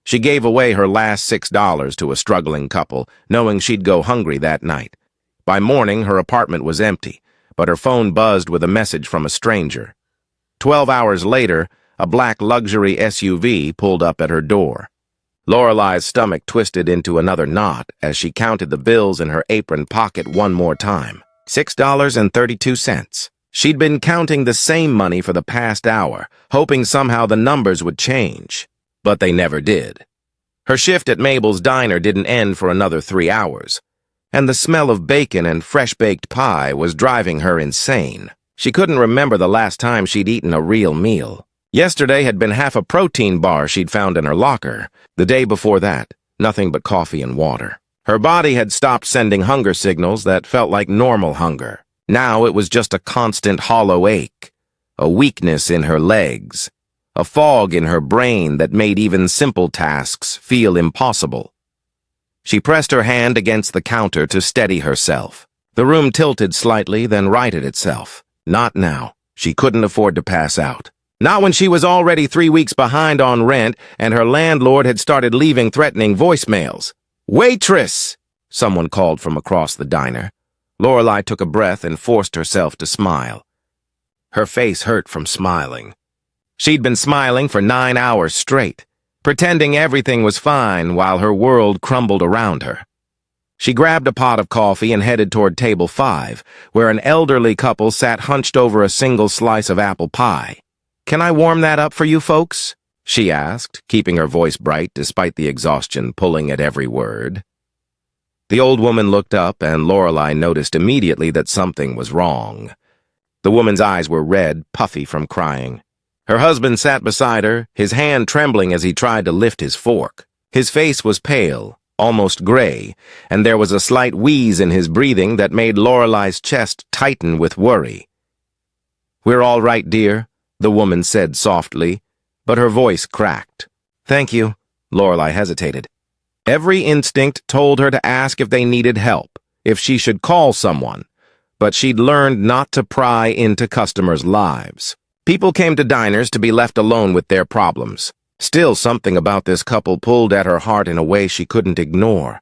She gave away her last $6 to a struggling couple, knowing she'd go hungry that night. By morning, her apartment was empty, but her phone buzzed with a message from a stranger. 12 hours later, a black luxury SUV pulled up at her door. Lorelei's stomach twisted into another knot as she counted the bills in her apron pocket one more time. $6.32. She'd been counting the same money for the past hour, hoping somehow the numbers would change. But they never did. Her shift at Mabel's diner didn't end for another 3 hours, and the smell of bacon and fresh-baked pie was driving her insane. She couldn't remember the last time she'd eaten a real meal. Yesterday had been half a protein bar she'd found in her locker. The day before that, nothing but coffee and water. Her body had stopped sending hunger signals that felt like normal hunger. Now it was just a constant hollow ache, a weakness in her legs, a fog in her brain that made even simple tasks feel impossible. She pressed her hand against the counter to steady herself. The room tilted slightly, then righted itself. Not now. She couldn't afford to pass out. Not when she was already 3 weeks behind on rent and her landlord had started leaving threatening voicemails. "Waitress!" someone called from across the diner. Lorelei took a breath and forced herself to smile. Her face hurt from smiling. She'd been smiling for 9 hours straight, pretending everything was fine while her world crumbled around her. She grabbed a pot of coffee and headed toward table 5, where an elderly couple sat hunched over a single slice of apple pie. "Can I warm that up for you folks?" she asked, keeping her voice bright despite the exhaustion pulling at every word. The old woman looked up, and Lorelei noticed immediately that something was wrong. The woman's eyes were red, puffy from crying. Her husband sat beside her, his hand trembling as he tried to lift his fork. His face was pale, almost gray, and there was a slight wheeze in his breathing that made Lorelei's chest tighten with worry. "We're all right, dear," the woman said softly, but her voice cracked. "Thank you," Lorelei hesitated. Every instinct told her to ask if they needed help, if she should call someone, but she'd learned not to pry into customers' lives. People came to diners to be left alone with their problems. Still, something about this couple pulled at her heart in a way she couldn't ignore.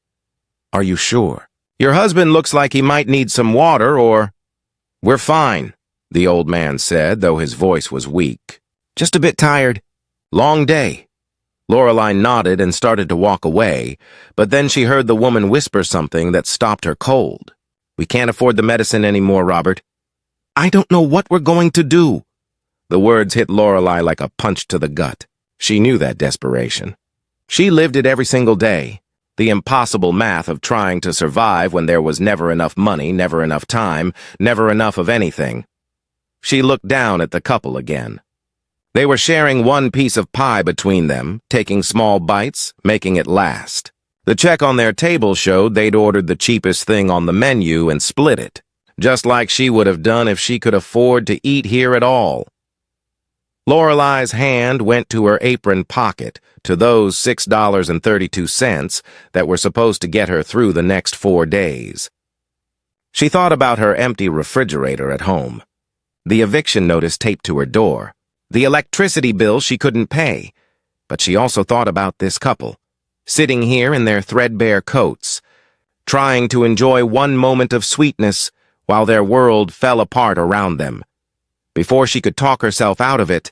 "Are you sure? Your husband looks like he might need some water or—" "We're fine," the old man said, though his voice was weak. "Just a bit tired. Long day." Lorelei nodded and started to walk away, but then she heard the woman whisper something that stopped her cold. "We can't afford the medicine anymore, Robert." "I don't know what we're going to do." The words hit Lorelei like a punch to the gut. She knew that desperation. She lived it every single day, the impossible math of trying to survive when there was never enough money, never enough time, never enough of anything. She looked down at the couple again. They were sharing one piece of pie between them, taking small bites, making it last. The check on their table showed they'd ordered the cheapest thing on the menu and split it, just like she would have done if she could afford to eat here at all. Lorelei's hand went to her apron pocket, to those $6.32 that were supposed to get her through the next 4 days. She thought about her empty refrigerator at home, the eviction notice taped to her door, the electricity bill she couldn't pay, but she also thought about this couple, sitting here in their threadbare coats, trying to enjoy one moment of sweetness while their world fell apart around them. Before she could talk herself out of it,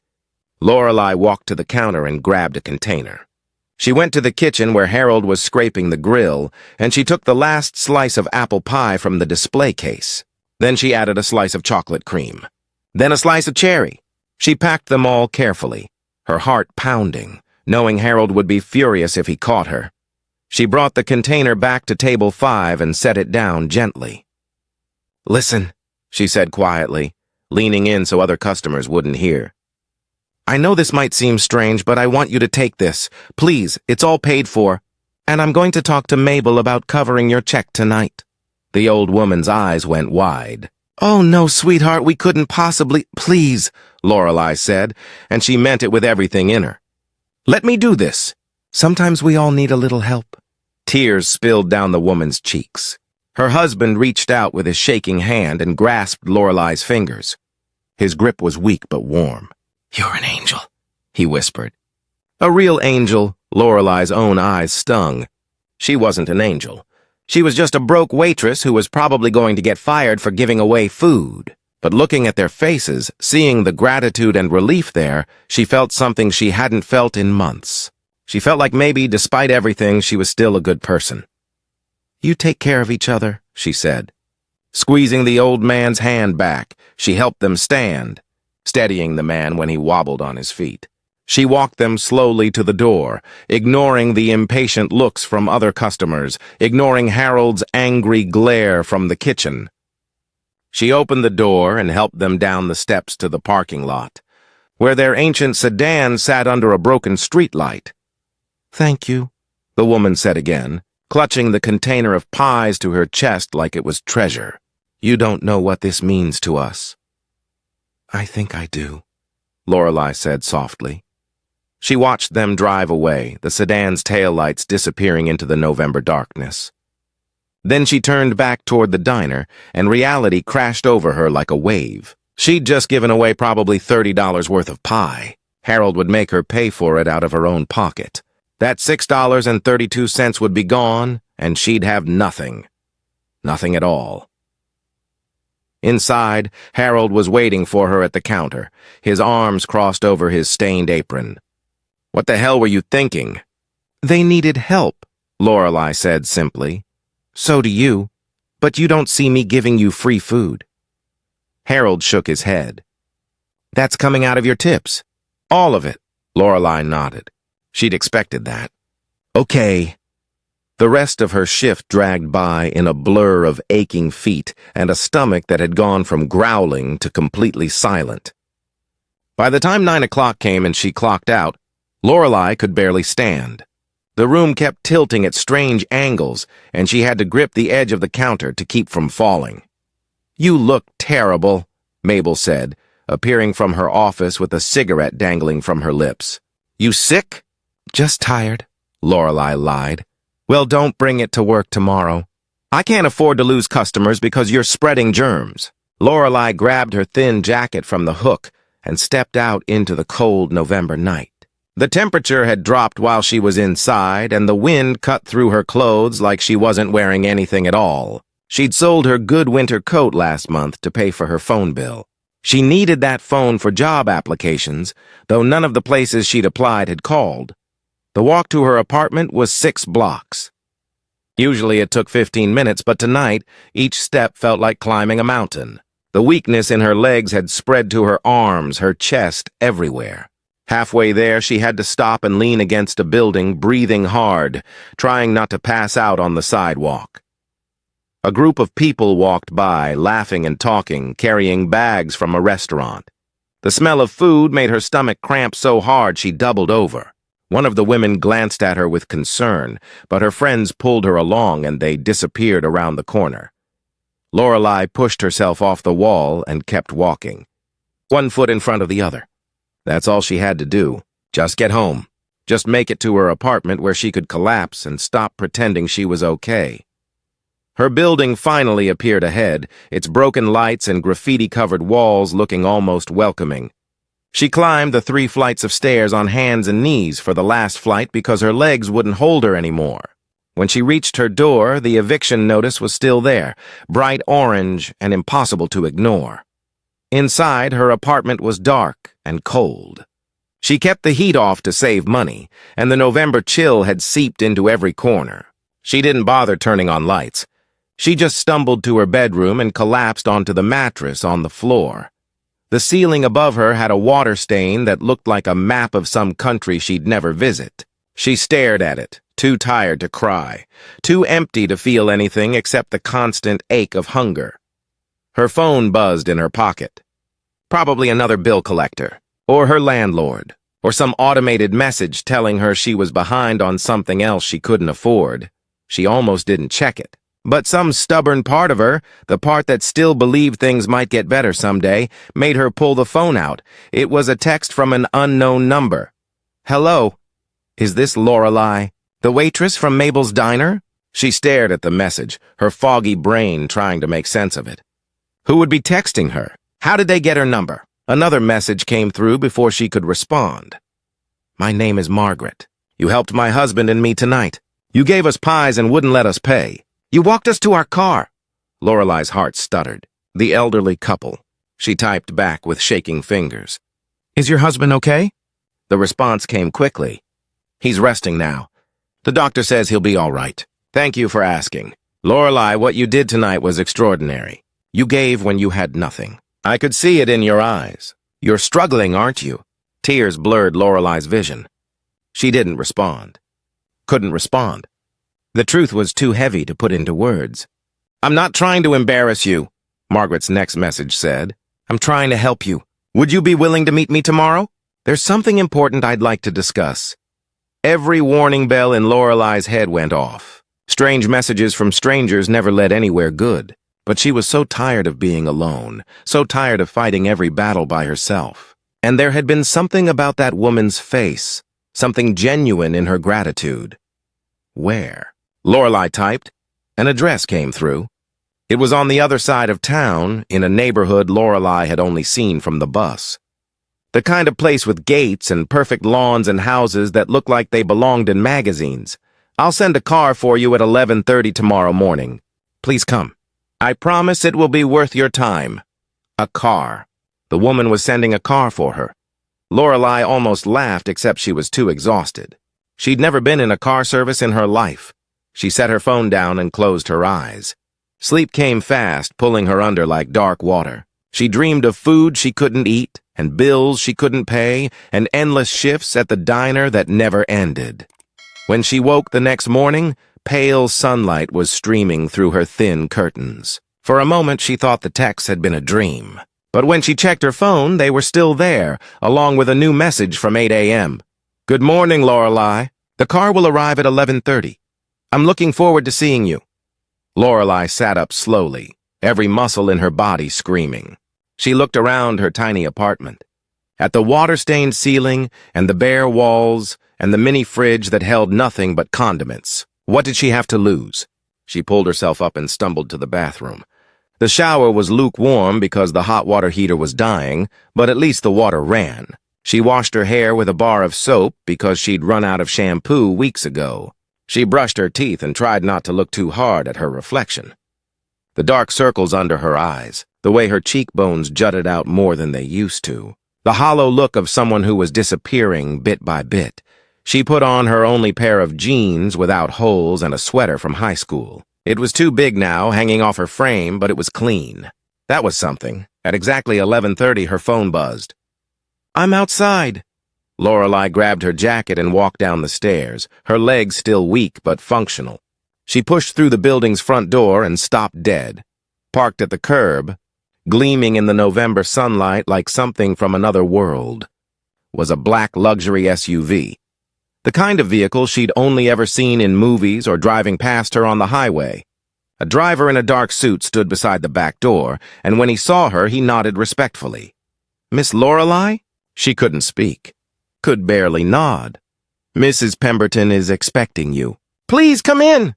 Lorelei walked to the counter and grabbed a container. She went to the kitchen where Harold was scraping the grill, and she took the last slice of apple pie from the display case. Then she added a slice of chocolate cream. Then a slice of cherry. She packed them all carefully, her heart pounding, knowing Harold would be furious if he caught her. She brought the container back to table 5 and set it down gently. "Listen," she said quietly, leaning in so other customers wouldn't hear. "I know this might seem strange, but I want you to take this. Please, it's all paid for. And I'm going to talk to Mabel about covering your check tonight." The old woman's eyes went wide. "Oh, no, sweetheart, we couldn't possibly—" "Please," Lorelei said, and she meant it with everything in her. "Let me do this. Sometimes we all need a little help." Tears spilled down the woman's cheeks. Her husband reached out with his shaking hand and grasped Lorelei's fingers. His grip was weak but warm. "You're an angel," he whispered. "A real angel," Lorelei's own eyes stung. She wasn't an angel. She was just a broke waitress who was probably going to get fired for giving away food. But looking at their faces, seeing the gratitude and relief there, she felt something she hadn't felt in months. She felt like maybe, despite everything, she was still a good person. "You take care of each other," she said. Squeezing the old man's hand back, she helped them stand, steadying the man when he wobbled on his feet. She walked them slowly to the door, ignoring the impatient looks from other customers, ignoring Harold's angry glare from the kitchen. She opened the door and helped them down the steps to the parking lot, where their ancient sedan sat under a broken streetlight. "Thank you," the woman said again, clutching the container of pies to her chest like it was treasure. "You don't know what this means to us." "I think I do," Lorelei said softly. She watched them drive away, the sedan's taillights disappearing into the November darkness. Then she turned back toward the diner, and reality crashed over her like a wave. She'd just given away probably $30 worth of pie. Harold would make her pay for it out of her own pocket. That $6.32 would be gone, and she'd have nothing. Nothing at all. Inside, Harold was waiting for her at the counter, his arms crossed over his stained apron. "What the hell were you thinking?" "They needed help," Lorelei said simply. "So do you, but you don't see me giving you free food." Harold shook his head. "That's coming out of your tips." "All of it," Lorelei nodded. She'd expected that. "Okay." The rest of her shift dragged by in a blur of aching feet and a stomach that had gone from growling to completely silent. By the time 9 o'clock came and she clocked out, Lorelei could barely stand. The room kept tilting at strange angles, and she had to grip the edge of the counter to keep from falling. "You look terrible," Mabel said, appearing from her office with a cigarette dangling from her lips. "You sick?" "Just tired," Lorelei lied. "Well, don't bring it to work tomorrow. I can't afford to lose customers because you're spreading germs." Lorelei grabbed her thin jacket from the hook and stepped out into the cold November night. The temperature had dropped while she was inside, and the wind cut through her clothes like she wasn't wearing anything at all. She'd sold her good winter coat last month to pay for her phone bill. She needed that phone for job applications, though none of the places she'd applied had called. The walk to her apartment was 6 blocks. Usually it took 15 minutes, but tonight, each step felt like climbing a mountain. The weakness in her legs had spread to her arms, her chest, everywhere. Halfway there, she had to stop and lean against a building, breathing hard, trying not to pass out on the sidewalk. A group of people walked by, laughing and talking, carrying bags from a restaurant. The smell of food made her stomach cramp so hard she doubled over. One of the women glanced at her with concern, but her friends pulled her along and they disappeared around the corner. Lorelei pushed herself off the wall and kept walking, one foot in front of the other. That's all she had to do. Just get home. Just make it to her apartment where she could collapse and stop pretending she was okay. Her building finally appeared ahead, its broken lights and graffiti-covered walls looking almost welcoming. She climbed the 3 flights of stairs on hands and knees for the last flight because her legs wouldn't hold her anymore. When she reached her door, the eviction notice was still there, bright orange and impossible to ignore. Inside, her apartment was dark and cold. She kept the heat off to save money, and the November chill had seeped into every corner. She didn't bother turning on lights. She just stumbled to her bedroom and collapsed onto the mattress on the floor. The ceiling above her had a water stain that looked like a map of some country she'd never visit. She stared at it, too tired to cry, too empty to feel anything except the constant ache of hunger. Her phone buzzed in her pocket. Probably another bill collector, or her landlord, or some automated message telling her she was behind on something else she couldn't afford. She almost didn't check it. But some stubborn part of her, the part that still believed things might get better someday, made her pull the phone out. It was a text from an unknown number. "Hello? Is this Lorelei, the waitress from Mabel's diner?" She stared at the message, her foggy brain trying to make sense of it. Who would be texting her? How did they get her number? Another message came through before she could respond. "My name is Margaret." You helped my husband and me tonight. You gave us pies and wouldn't let us pay. You walked us to our car." Lorelei's heart stuttered. The elderly couple. She typed back with shaking fingers. "Is your husband okay?" The response came quickly. "He's resting now. The doctor says he'll be all right. Thank you for asking. Lorelei, what you did tonight was extraordinary. You gave when you had nothing. I could see it in your eyes. You're struggling, aren't you?" Tears blurred Lorelei's vision. She didn't respond. Couldn't respond. The truth was too heavy to put into words. "I'm not trying to embarrass you," Margaret's next message said. "I'm trying to help you. Would you be willing to meet me tomorrow? There's something important I'd like to discuss." Every warning bell in Lorelei's head went off. Strange messages from strangers never led anywhere good. But she was so tired of being alone, so tired of fighting every battle by herself. And there had been something about that woman's face, something genuine in her gratitude. Where? Lorelei typed. An address came through. It was on the other side of town, in a neighborhood Lorelei had only seen from the bus. The kind of place with gates and perfect lawns and houses that looked like they belonged in magazines. "I'll send a car for you at 11:30 tomorrow morning. Please come. I promise it will be worth your time." A car. The woman was sending a car for her. Lorelei almost laughed, except she was too exhausted. She'd never been in a car service in her life. She set her phone down and closed her eyes. Sleep came fast, pulling her under like dark water. She dreamed of food she couldn't eat, and bills she couldn't pay, and endless shifts at the diner that never ended. When she woke the next morning, pale sunlight was streaming through her thin curtains. For a moment, she thought the texts had been a dream. But when she checked her phone, they were still there, along with a new message from 8 a.m. "Good morning, Lorelei. The car will arrive at 11:30. I'm looking forward to seeing you." Lorelei sat up slowly, every muscle in her body screaming. She looked around her tiny apartment. At the water-stained ceiling and the bare walls and the mini fridge that held nothing but condiments. What did she have to lose? She pulled herself up and stumbled to the bathroom. The shower was lukewarm because the hot water heater was dying, but at least the water ran. She washed her hair with a bar of soap because she'd run out of shampoo weeks ago. She brushed her teeth and tried not to look too hard at her reflection. The dark circles under her eyes, the way her cheekbones jutted out more than they used to, the hollow look of someone who was disappearing bit by bit. She put on her only pair of jeans without holes and a sweater from high school. It was too big now, hanging off her frame, but it was clean. That was something. At exactly 11:30, her phone buzzed. "I'm outside." Lorelei grabbed her jacket and walked down the stairs, her legs still weak but functional. She pushed through the building's front door and stopped dead. Parked at the curb, gleaming in the November sunlight like something from another world, was a black luxury SUV. The kind of vehicle she'd only ever seen in movies or driving past her on the highway. A driver in a dark suit stood beside the back door, and when he saw her, he nodded respectfully. "Miss Lorelei?" She couldn't speak. Could barely nod. "Mrs. Pemberton is expecting you." "Please come in."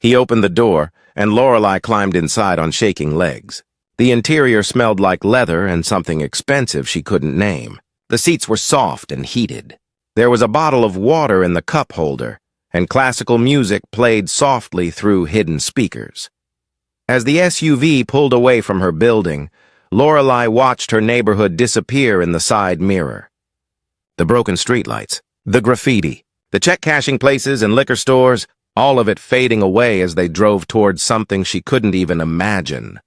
He opened the door, and Lorelei climbed inside on shaking legs. The interior smelled like leather and something expensive she couldn't name. The seats were soft and heated. There was a bottle of water in the cup holder, and classical music played softly through hidden speakers. As the SUV pulled away from her building, Lorelei watched her neighborhood disappear in the side mirror. The broken streetlights, the graffiti, the check-cashing places and liquor stores, all of it fading away as they drove towards something she couldn't even imagine.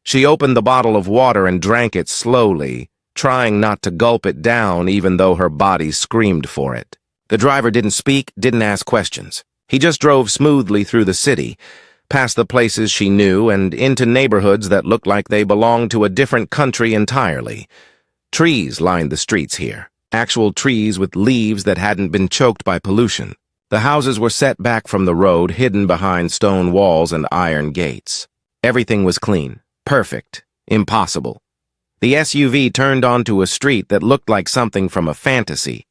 She opened the bottle of water and drank it slowly, trying not to gulp it down even though her body screamed for it. The driver didn't speak, didn't ask questions. He just drove smoothly through the city, past the places she knew and into neighborhoods that looked like they belonged to a different country entirely. Trees lined the streets here, actual trees with leaves that hadn't been choked by pollution. The houses were set back from the road, hidden behind stone walls and iron gates. Everything was clean, perfect, impossible. The SUV turned onto a street that looked like something from a fantasy.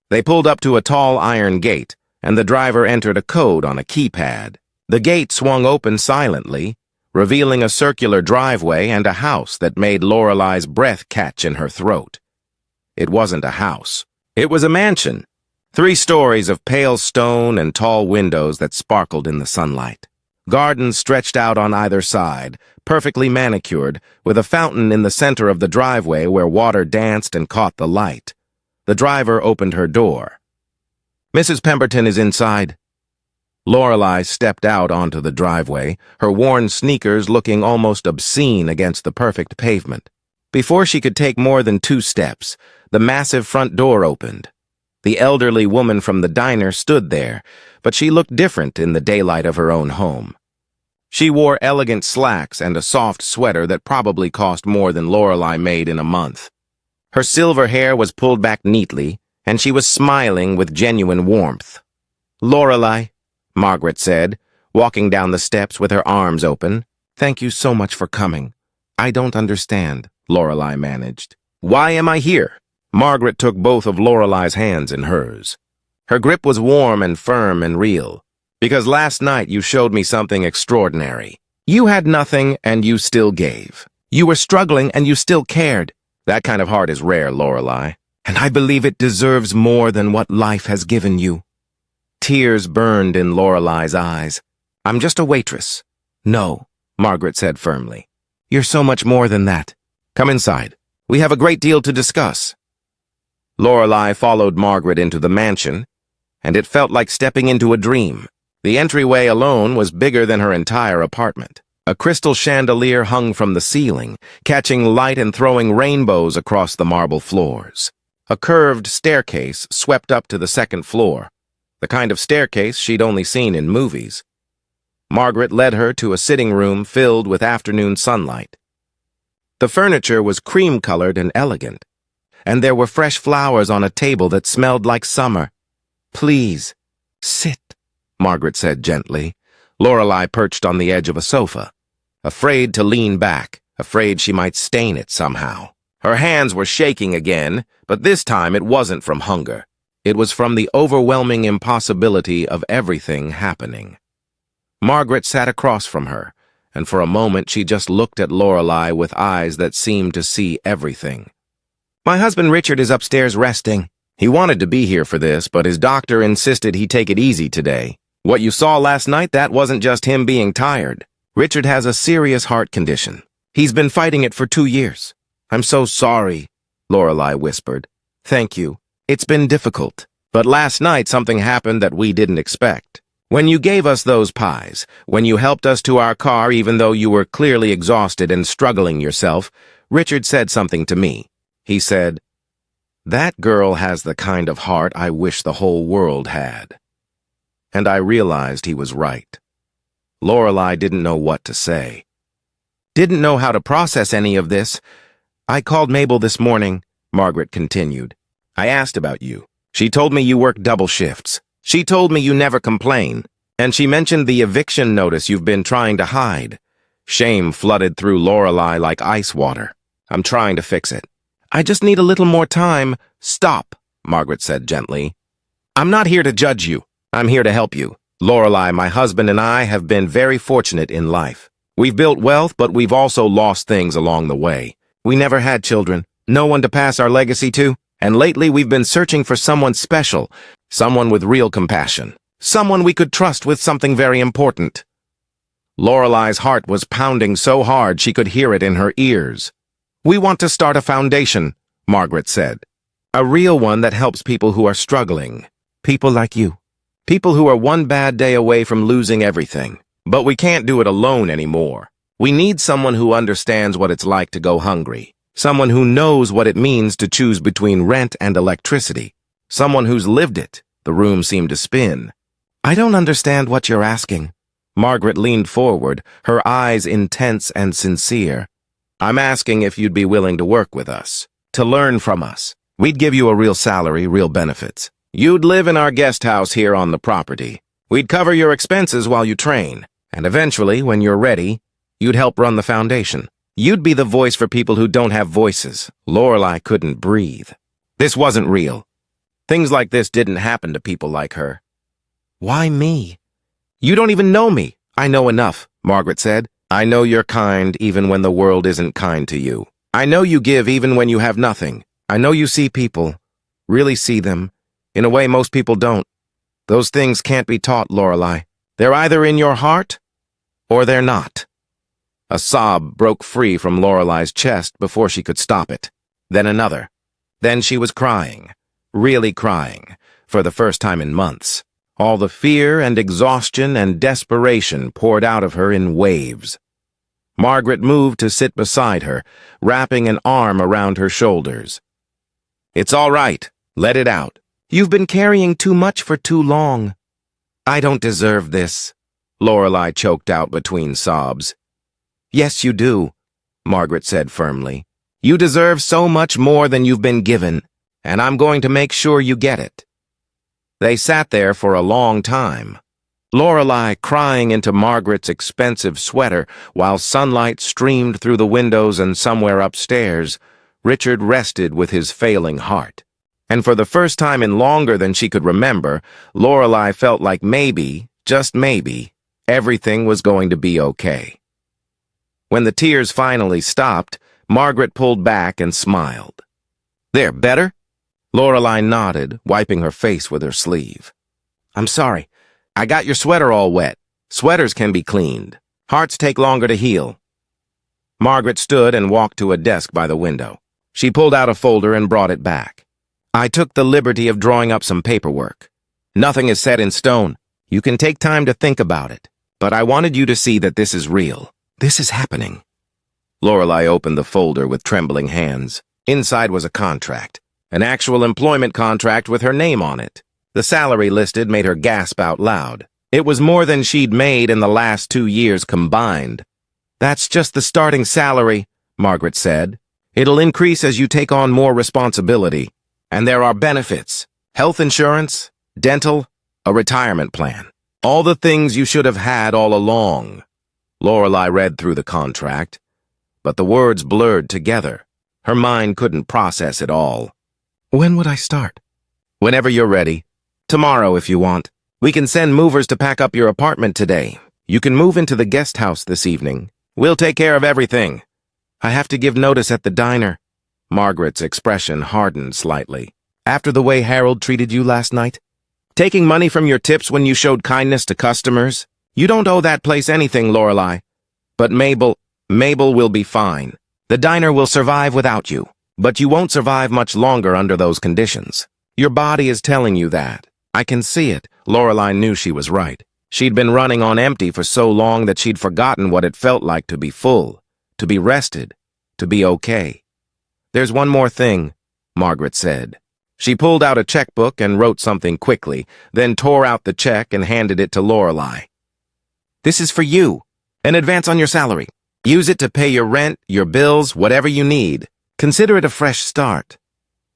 They pulled up to a tall iron gate, and the driver entered a code on a keypad. The gate swung open silently, revealing a circular driveway and a house that made Lorelei's breath catch in her throat. It wasn't a house. It was a mansion. 3 stories of pale stone and tall windows that sparkled in the sunlight. Gardens stretched out on either side, perfectly manicured, with a fountain in the center of the driveway where water danced and caught the light. The driver opened her door. "Mrs. Pemberton is inside." Lorelei stepped out onto the driveway, her worn sneakers looking almost obscene against the perfect pavement. Before she could take more than 2 steps, the massive front door opened. The elderly woman from the diner stood there, but she looked different in the daylight of her own home. She wore elegant slacks and a soft sweater that probably cost more than Lorelei made in a month. Her silver hair was pulled back neatly, and she was smiling with genuine warmth. "Lorelei," Margaret said, walking down the steps with her arms open. "Thank you so much for coming." "I don't understand," Lorelei managed. "Why am I here?" Margaret took both of Lorelei's hands in hers. Her grip was warm and firm and real. "Because last night you showed me something extraordinary. You had nothing and you still gave. You were struggling and you still cared. That kind of heart is rare, Lorelei. And I believe it deserves more than what life has given you." Tears burned in Lorelei's eyes. "I'm just a waitress." "No," Margaret said firmly. "You're so much more than that. Come inside. We have a great deal to discuss." Lorelei followed Margaret into the mansion, and it felt like stepping into a dream. The entryway alone was bigger than her entire apartment. A crystal chandelier hung from the ceiling, catching light and throwing rainbows across the marble floors. A curved staircase swept up to the 2nd floor, the kind of staircase she'd only seen in movies. Margaret led her to a sitting room filled with afternoon sunlight. The furniture was cream-colored and elegant, and there were fresh flowers on a table that smelled like summer. "Please, sit," Margaret said gently. Lorelei perched on the edge of a sofa, afraid to lean back, afraid she might stain it somehow. Her hands were shaking again, but this time it wasn't from hunger. It was from the overwhelming impossibility of everything happening. Margaret sat across from her, and for a moment she just looked at Lorelei with eyes that seemed to see everything. "My husband Richard is upstairs resting. He wanted to be here for this, but his doctor insisted he take it easy today. What you saw last night, that wasn't just him being tired. Richard has a serious heart condition. He's been fighting it for 2 years. I'm so sorry," Lorelei whispered. "Thank you. It's been difficult. But last night something happened that we didn't expect. When you gave us those pies, when you helped us to our car even though you were clearly exhausted and struggling yourself, Richard said something to me. He said, 'That girl has the kind of heart I wish the whole world had.' And I realized he was right." Lorelei didn't know what to say. "Didn't know how to process any of this. I called Mabel this morning," Margaret continued. "I asked about you. She told me you work double shifts. She told me you never complain. And she mentioned the eviction notice you've been trying to hide." Shame flooded through Lorelei like ice water. "I'm trying to fix it. I just need a little more time." "Stop," Margaret said gently. "I'm not here to judge you. I'm here to help you. Lorelei, my husband and I have been very fortunate in life. We've built wealth, but we've also lost things along the way. We never had children, no one to pass our legacy to, and lately we've been searching for someone special, someone with real compassion, someone we could trust with something very important." Lorelei's heart was pounding so hard she could hear it in her ears. "We want to start a foundation," Margaret said. "A real one that helps people who are struggling. People like you. People who are one bad day away from losing everything. But we can't do it alone anymore. We need someone who understands what it's like to go hungry. Someone who knows what it means to choose between rent and electricity. Someone who's lived it." The room seemed to spin. "I don't understand what you're asking." Margaret leaned forward, her eyes intense and sincere. "I'm asking if you'd be willing to work with us, to learn from us. We'd give you a real salary, real benefits. You'd live in our guest house here on the property. We'd cover your expenses while you train. And eventually, when you're ready, you'd help run the foundation. You'd be the voice for people who don't have voices." Lorelei couldn't breathe. This wasn't real. Things like this didn't happen to people like her. "Why me?" "You don't even know me." "I know enough," Margaret said. "I know you're kind even when the world isn't kind to you. I know you give even when you have nothing. I know you see people, really see them, In a way most people don't. Those things can't be taught, Lorelei. They're either in your heart, or they're not. A sob broke free from Lorelei's chest before she could stop it. Then another. Then she was crying, really crying, for the first time in months. All the fear and exhaustion and desperation poured out of her in waves. Margaret moved to sit beside her, wrapping an arm around her shoulders. "It's all right. Let it out. You've been carrying too much for too long." "I don't deserve this," Lorelei choked out between sobs. "Yes, you do," Margaret said firmly. "You deserve so much more than you've been given, and I'm going to make sure you get it." They sat there for a long time, Lorelei crying into Margaret's expensive sweater while sunlight streamed through the windows, and somewhere upstairs, Richard rested with his failing heart. And for the first time in longer than she could remember, Lorelei felt like maybe, just maybe, everything was going to be okay. When the tears finally stopped, Margaret pulled back and smiled. "There, better?" Lorelei nodded, wiping her face with her sleeve. "I'm sorry. I got your sweater all wet. Sweaters can be cleaned. Hearts take longer to heal." Margaret stood and walked to a desk by the window. She pulled out a folder and brought it back. "I took the liberty of drawing up some paperwork. Nothing is set in stone. You can take time to think about it. But I wanted you to see that this is real. This is happening." Lorelei opened the folder with trembling hands. Inside was a contract. An actual employment contract with her name on it. The salary listed made her gasp out loud. It was more than she'd made in the last 2 years combined. "That's just the starting salary," Margaret said. "It'll increase as you take on more responsibility. And there are benefits. Health insurance, dental, a retirement plan. All the things you should have had all along." Lorelei read through the contract, but the words blurred together. Her mind couldn't process it all. "When would I start?" "Whenever you're ready. Tomorrow, if you want. We can send movers to pack up your apartment today. You can move into the guest house this evening. We'll take care of everything." "I have to give notice at the diner." Margaret's expression hardened slightly. "After the way Harold treated you last night? Taking money from your tips when you showed kindness to customers? You don't owe that place anything, Lorelei. But Mabel will be fine. The diner will survive without you. But you won't survive much longer under those conditions. Your body is telling you that. I can see it." Lorelei knew she was right. She'd been running on empty for so long that she'd forgotten what it felt like to be full, to be rested, to be okay. "There's one more thing," Margaret said. She pulled out a checkbook and wrote something quickly, then tore out the check and handed it to Lorelei. "This is for you. An advance on your salary. Use it to pay your rent, your bills, whatever you need. Consider it a fresh start."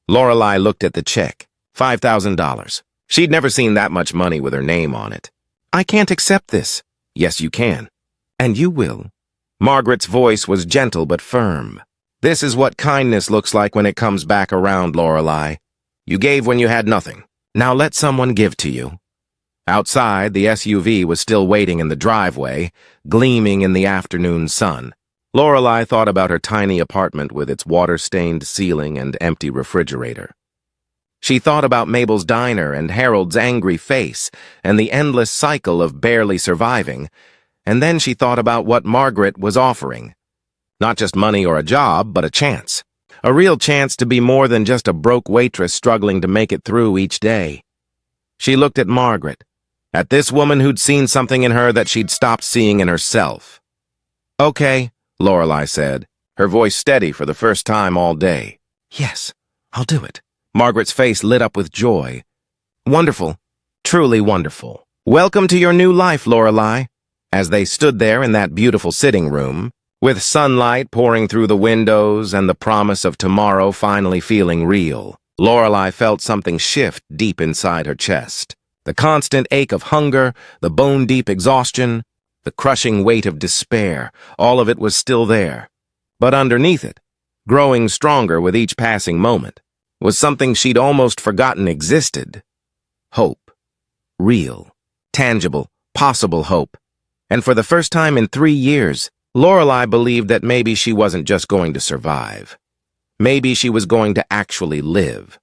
Lorelei looked at the check. $5,000. She'd never seen that much money with her name on it. "I can't accept this." "Yes, you can. And you will." Margaret's voice was gentle but firm. "This is what kindness looks like when it comes back around, Lorelei. You gave when you had nothing. Now let someone give to you." Outside, the SUV was still waiting in the driveway, gleaming in the afternoon sun. Lorelei thought about her tiny apartment with its water-stained ceiling and empty refrigerator. She thought about Mabel's diner and Harold's angry face and the endless cycle of barely surviving, and then she thought about what Margaret was offering. Not just money or a job, but a chance. A real chance to be more than just a broke waitress struggling to make it through each day. She looked at Margaret, at this woman who'd seen something in her that she'd stopped seeing in herself. "Okay," Lorelei said, her voice steady for the first time all day. "Yes, I'll do it." Margaret's face lit up with joy. "Wonderful. Truly wonderful. Welcome to your new life, Lorelei." As they stood there in that beautiful sitting room, with sunlight pouring through the windows and the promise of tomorrow finally feeling real, Lorelei felt something shift deep inside her chest. The constant ache of hunger, the bone-deep exhaustion, the crushing weight of despair, all of it was still there. But underneath it, growing stronger with each passing moment, was something she'd almost forgotten existed. Hope. Real, tangible, possible hope. And for the first time in 3 years, Lorelei believed that maybe she wasn't just going to survive. Maybe she was going to actually live.